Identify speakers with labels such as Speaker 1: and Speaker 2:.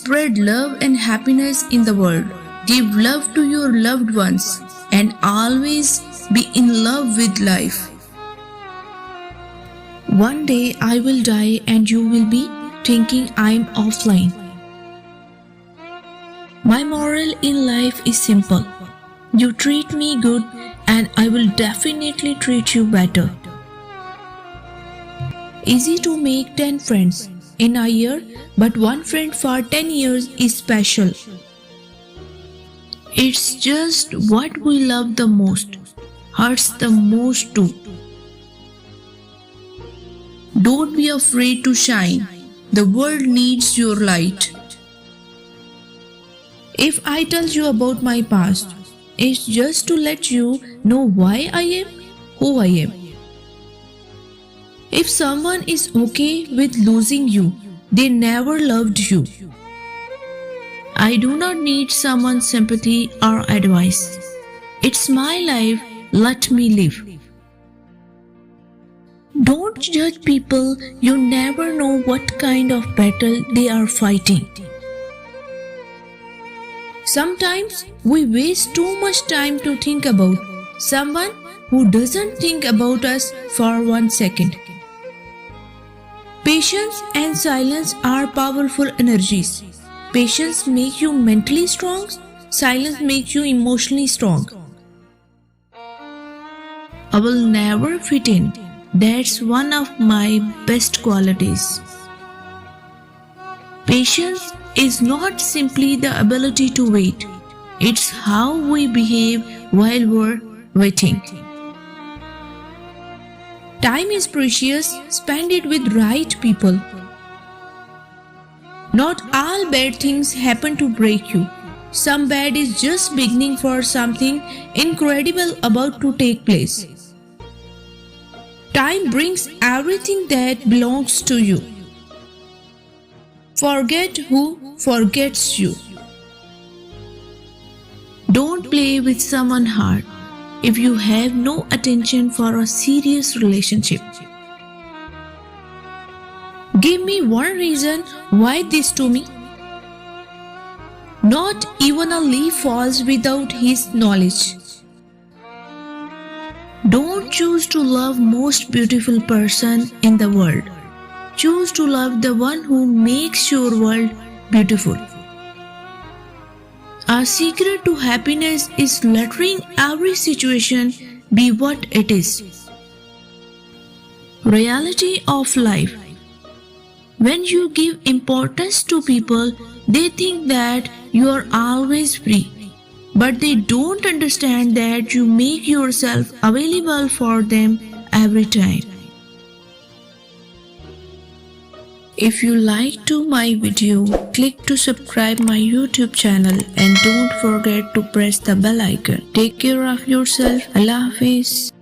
Speaker 1: spread love and happiness in the world. Give love to your loved ones and always be in love with life. One day I will die and you will be thinking I'm offline. My moral in life is simple. You treat me good and I will definitely treat you better. Easy to make 10 friends in a year, but one friend for 10 years is special. It's just what we love the most, hurts the most too. Don't be afraid to shine. The world needs your light. If I tell you about my past, it's just to let you know why I am who I am. If someone is okay with losing you, they never loved you. I do not need someone's sympathy or advice. It's my life, let me live. Don't judge people, you never know what kind of battle they are fighting. Sometimes we waste too much time to think about someone who doesn't think about us for 1 second. Patience and silence are powerful energies. Patience makes you mentally strong, silence makes you emotionally strong. I will never fit in. That's one of my best qualities. Patience is not simply the ability to wait. It's how we behave while we're waiting. Time is precious, spend it with right people. Not all bad things happen to break you. Some bad is just beginning for something incredible about to take place. Time brings everything that belongs to you. Forget who forgets you. Don't play with someone's heart if you have no attention for a serious relationship. Give me one reason why this to me. Not even a leaf falls without his knowledge. Don't choose to love most beautiful person in the world. Choose to love the one who makes your world beautiful. Our secret to happiness is letting every situation be what it is. Reality of life. When you give importance to people, they think that you are always free. But they don't understand that you make yourself available for them every time. If you liked my video, click to subscribe my YouTube channel and don't forget to press the bell icon. Take care of yourself. Allah Hafiz.